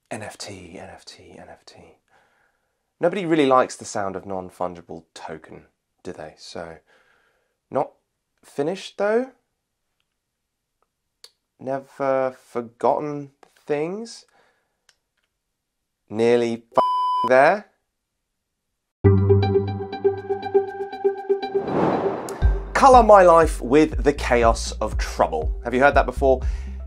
NFT, NFT, NFT. Nobody really likes the sound of non-fungible token, do they? So, not finished though? Never forgotten things? Nearly there? Colour my life with the chaos of trouble. Have you heard that before?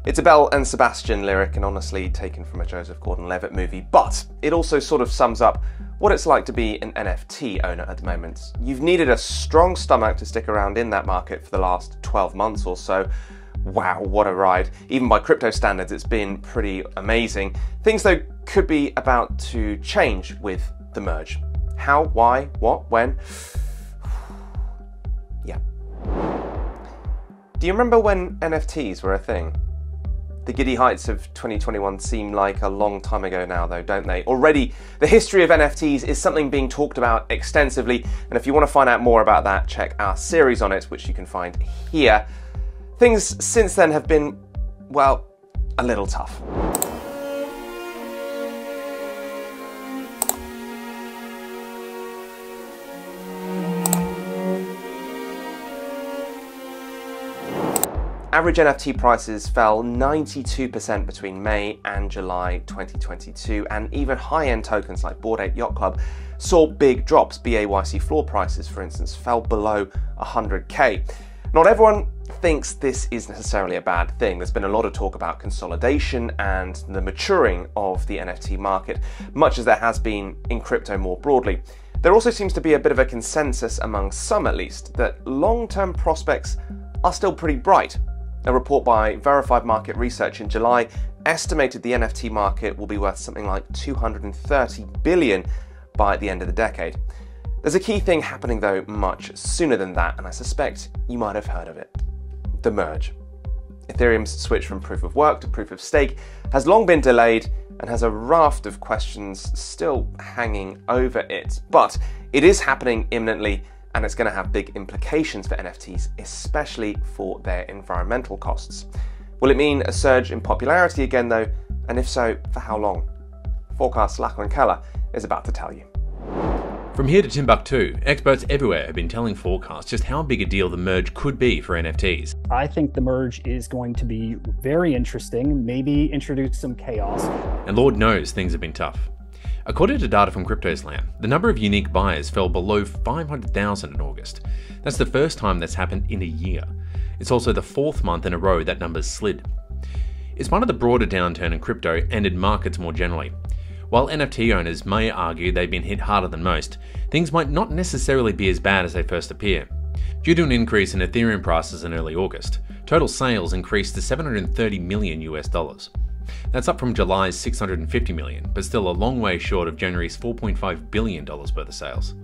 It's a Belle and Sebastian lyric and honestly taken from a Joseph Gordon-Levitt movie, but it also sort of sums up what it's like to be an NFT owner at the moment. You've needed a strong stomach to stick around in that market for the last 12 months or so. Wow, what a ride. Even by crypto standards, it's been pretty amazing. Things though could be about to change with the merge. How, why, what, when? Yeah. Do you remember when NFTs were a thing? The giddy heights of 2021 seem like a long time ago now though, don't they? Already, the history of NFTs is something being talked about extensively, and if you want to find out more about that, check our series on it, which you can find here. Things since then have been, well, a little tough. Average NFT prices fell 92% between May and July 2022, and even high-end tokens like Bored Ape Yacht Club saw big drops. BAYC floor prices, for instance, fell below 100k. Not everyone thinks this is necessarily a bad thing. There's been a lot of talk about consolidation and the maturing of the NFT market, much as there has been in crypto more broadly. There also seems to be a bit of a consensus among some at least that long-term prospects are still pretty bright. A report by Verified Market Research in July estimated the NFT market will be worth something like 230 billion by the end of the decade. There's a key thing happening though much sooner than that, and I suspect you might have heard of it. The merge. Ethereum's switch from proof of work to proof of stake has long been delayed and has a raft of questions still hanging over it. But it is happening imminently, and it's going to have big implications for NFTs, especially for their environmental costs. Will it mean a surge in popularity again though? And if so, for how long? Forkast's Lachlan Keller is about to tell you. From here to Timbuktu, experts everywhere have been telling Forkast just how big a deal the merge could be for NFTs. I think the merge is going to be very interesting, maybe introduce some chaos. And Lord knows things have been tough. According to data from CryptoSlam, the number of unique buyers fell below 500,000 in August. That's the first time that's happened in a year. It's also the fourth month in a row that number's slid. It's part of the broader downturn in crypto and in markets more generally. While NFT owners may argue they've been hit harder than most, things might not necessarily be as bad as they first appear. Due to an increase in Ethereum prices in early August, total sales increased to $730 million US. That's up from July's $650 million, but still a long way short of January's $4.5 billion worth of sales.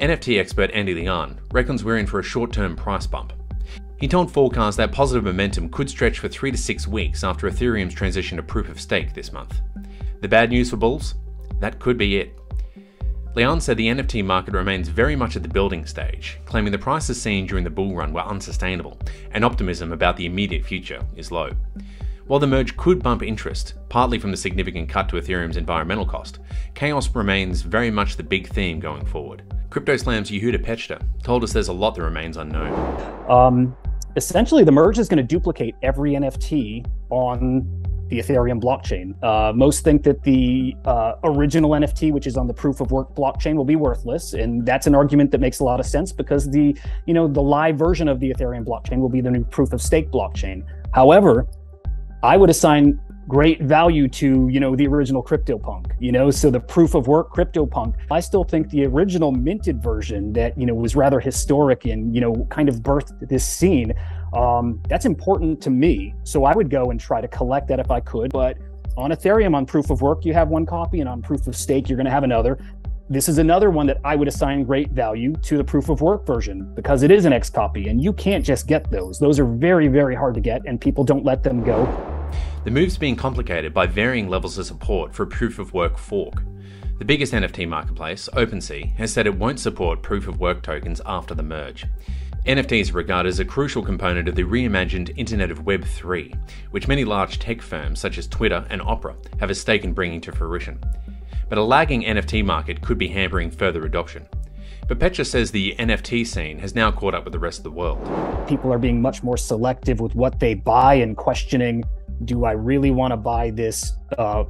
NFT expert Andy Leon reckons we're in for a short-term price bump. He told Forkast that positive momentum could stretch for 3 to 6 weeks after Ethereum's transition to proof of stake this month. The bad news for bulls? That could be it. Leon said the NFT market remains very much at the building stage, claiming the prices seen during the bull run were unsustainable, and optimism about the immediate future is low. While the merge could bump interest, partly from the significant cut to Ethereum's environmental cost, chaos remains very much the big theme going forward. CryptoSlam's Yehuda Pechta told us there's a lot that remains unknown. Essentially, the merge is going to duplicate every NFT on the Ethereum blockchain. Most think that the original NFT, which is on the proof of work blockchain, will be worthless, and that's an argument that makes a lot of sense because the live version of the Ethereum blockchain will be the new proof of stake blockchain. However, I would assign great value to, the original CryptoPunk, so the proof of work CryptoPunk. I still think the original minted version that, was rather historic and, kind of birthed this scene, that's important to me. So I would go and try to collect that if I could. But on Ethereum, on proof of work, you have one copy, and on proof of stake, you're going to have another. This is another one that I would assign great value to the proof of work version because it is an X copy and you can't just get those. Those are very, very hard to get and people don't let them go. The move's being complicated by varying levels of support for a proof of work fork. The biggest NFT marketplace, OpenSea, has said it won't support proof of work tokens after the merge. NFTs are regarded as a crucial component of the reimagined Internet of Web 3, which many large tech firms such as Twitter and Opera have a stake in bringing to fruition. But a lagging NFT market could be hampering further adoption. But Petra says the NFT scene has now caught up with the rest of the world. People are being much more selective with what they buy and questioning, do I really want to buy this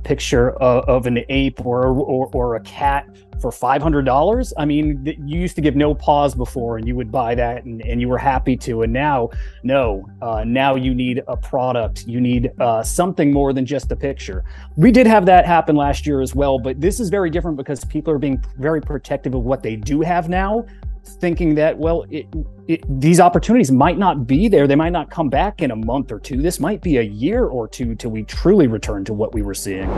picture of an ape or a cat for $500? I mean, you used to give no pause before and you would buy that and you were happy to. And now, no, now you need a product. You need something more than just a picture. We did have that happen last year as well, but this is very different because people are being very protective of what they do have now, thinking that, well, these opportunities might not be there. They might not come back in a month or two. This might be a year or two till we truly return to what we were seeing.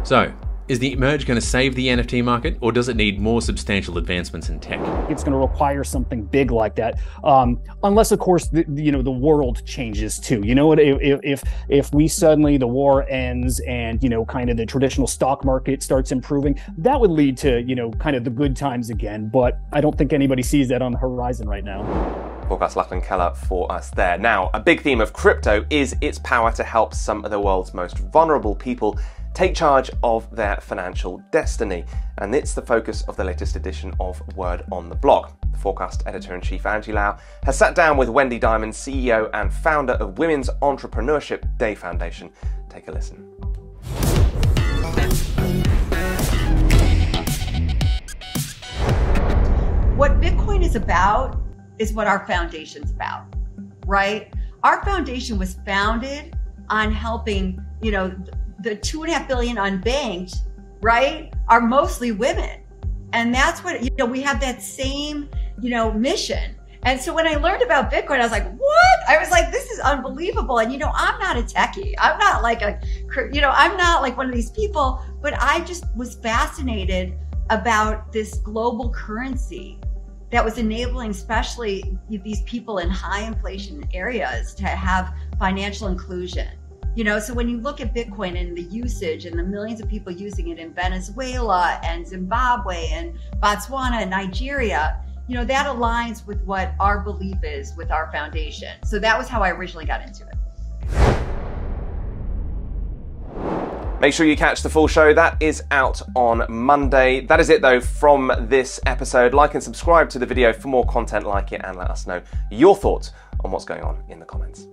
So, is the merge going to save the NFT market, or does it need more substantial advancements in tech? It's going to require something big like that, unless, of course, the world changes too. You know what? If we suddenly the war ends and kind of the traditional stock market starts improving, that would lead to kind of the good times again. But I don't think anybody sees that on the horizon right now. Forecast Lachlan Keller for us there. Now, a big theme of crypto is its power to help some of the world's most vulnerable people take charge of their financial destiny. And it's the focus of the latest edition of Word on the Block. The Forecast editor-in-chief Angie Lau has sat down with Wendy Diamond, CEO and founder of Women's Entrepreneurship Day Foundation. Take a listen. What Bitcoin is about is what our foundation's about, right? Our foundation was founded on helping, the 2.5 billion unbanked, right, are mostly women. And that's what, we have that same, mission. And so when I learned about Bitcoin, I was like, what? I was like, this is unbelievable. And, I'm not a techie. I'm not like I'm not like one of these people, but I just was fascinated about this global currency that was enabling especially these people in high inflation areas to have financial inclusion. So when you look at Bitcoin and the usage and the millions of people using it in Venezuela and Zimbabwe and Botswana and Nigeria, that aligns with what our belief is with our foundation. So that was how I originally got into it. Make sure you catch the full show. That is out on Monday. That is it though from this episode. Like and subscribe to the video for more content like it and let us know your thoughts on what's going on in the comments.